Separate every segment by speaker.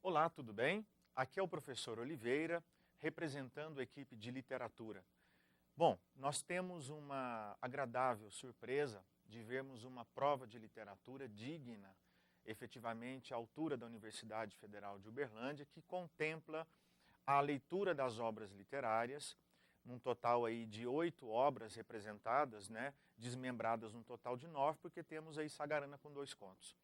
Speaker 1: Olá, tudo bem? Aqui é o professor Oliveira, representando a equipe de literatura. Bom, nós temos uma agradável surpresa de vermos uma prova de literatura digna, efetivamente à altura da Universidade Federal de Uberlândia, que contempla a leitura das obras literárias, num total aí de 8 obras representadas, né, desmembradas num total de 9, porque temos aí Sagarana com 2 contos.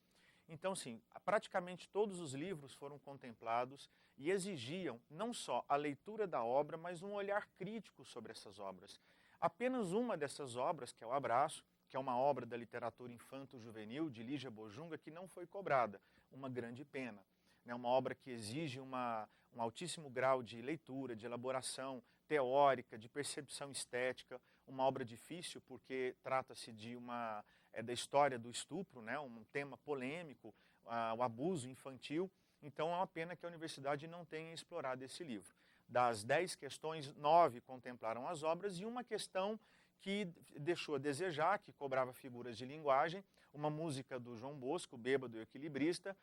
Speaker 1: Então, sim, praticamente todos os livros foram contemplados e exigiam não só a leitura da obra, mas um olhar crítico sobre essas obras. Apenas uma dessas obras, que é o Abraço, que é uma obra da literatura infanto-juvenil de Lígia Bojunga, que não foi cobrada, uma grande pena. É uma obra que exige um altíssimo grau de leitura, de elaboração teórica, de percepção estética, uma obra difícil porque trata-se de da história do estupro, né, um tema polêmico, o abuso infantil. Então é uma pena que a universidade não tenha explorado esse livro. Das 10 questões, 9 contemplaram as obras e uma questão que deixou a desejar, que cobrava figuras de linguagem, uma música do João Bosco, Bêbado e Equilibrista,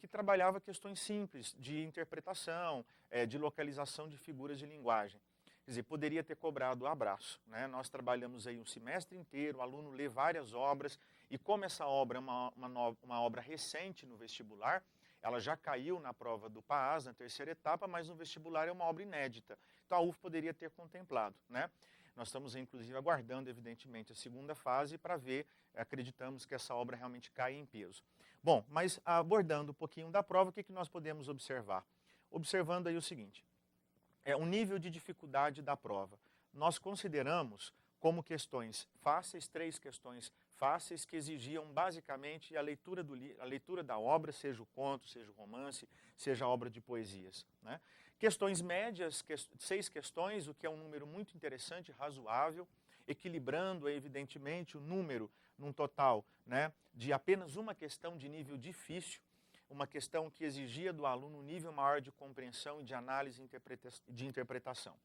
Speaker 1: que trabalhava questões simples de interpretação, de localização de figuras de linguagem. Quer dizer, poderia ter cobrado o Abraço, né? Nós trabalhamos aí um semestre inteiro, o aluno lê várias obras, e como essa obra é uma obra recente no vestibular, ela já caiu na prova do PAAS, na terceira etapa, mas no vestibular é uma obra inédita. Então a UF poderia ter contemplado, né? Nós estamos, inclusive, aguardando, evidentemente, a segunda fase para ver, acreditamos que essa obra realmente cai em peso. Bom, mas abordando um pouquinho da prova, o que nós podemos observar? Observando aí o seguinte, o nível de dificuldade da prova. Nós consideramos como questões fáceis, 3 questões fáceis que exigiam basicamente a leitura da obra, seja o conto, seja o romance, seja a obra de poesias, né? Questões médias, 6 questões, o que é um número muito interessante, razoável, equilibrando evidentemente o número num total, né, de apenas uma questão de nível difícil, uma questão que exigia do aluno um nível maior de compreensão e de análise de interpretação.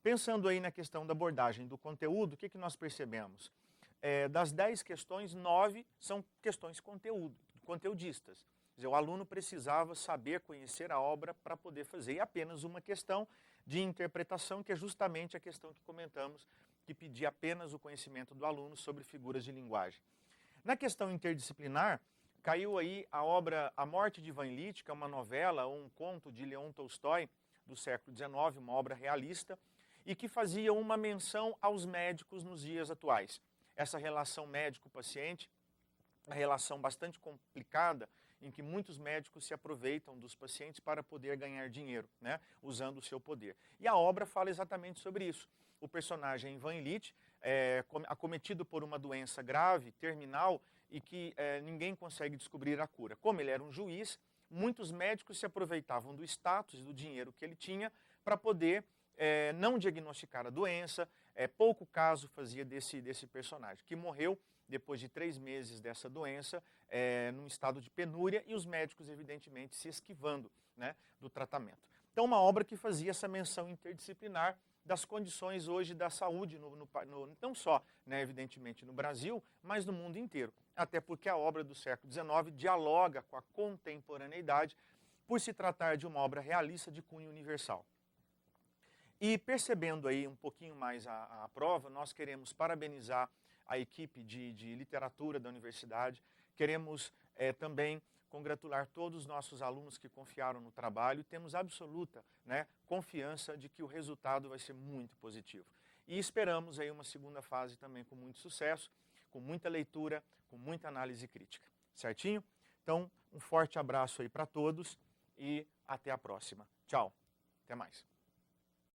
Speaker 1: Pensando aí na questão da abordagem do conteúdo, o que nós percebemos? Das 10 questões, 9 são questões conteudistas. Quer dizer, o aluno precisava saber, conhecer a obra para poder fazer. E apenas uma questão de interpretação, que é justamente a questão que comentamos, que pedia apenas o conhecimento do aluno sobre figuras de linguagem. Na questão interdisciplinar, caiu aí a obra A Morte de Ivan Ilitch, que é uma novela ou um conto de Leon Tolstói, do século XIX, uma obra realista, e que fazia uma menção aos médicos nos dias atuais. Essa relação médico-paciente, uma relação bastante complicada, em que muitos médicos se aproveitam dos pacientes para poder ganhar dinheiro, né, usando o seu poder. E a obra fala exatamente sobre isso. O personagem Ivan Ilitch é acometido por uma doença grave, terminal, e que ninguém consegue descobrir a cura. Como ele era um juiz, muitos médicos se aproveitavam do status e do dinheiro que ele tinha para poder não diagnosticar a doença. Pouco caso fazia desse personagem, que morreu depois de 3 meses dessa doença, num estado de penúria, e os médicos, evidentemente, se esquivando, né, do tratamento. Então, uma obra que fazia essa menção interdisciplinar das condições hoje da saúde, não só, né, evidentemente, no Brasil, mas no mundo inteiro. Até porque a obra do século XIX dialoga com a contemporaneidade, por se tratar de uma obra realista de cunho universal. E percebendo aí um pouquinho mais a prova, nós queremos parabenizar a equipe de literatura da universidade, queremos também congratular todos os nossos alunos que confiaram no trabalho e temos absoluta, né, confiança de que o resultado vai ser muito positivo. E esperamos aí uma segunda fase também com muito sucesso, com muita leitura, com muita análise crítica. Certinho? Então, um forte abraço aí para todos e até a próxima. Tchau. Até mais.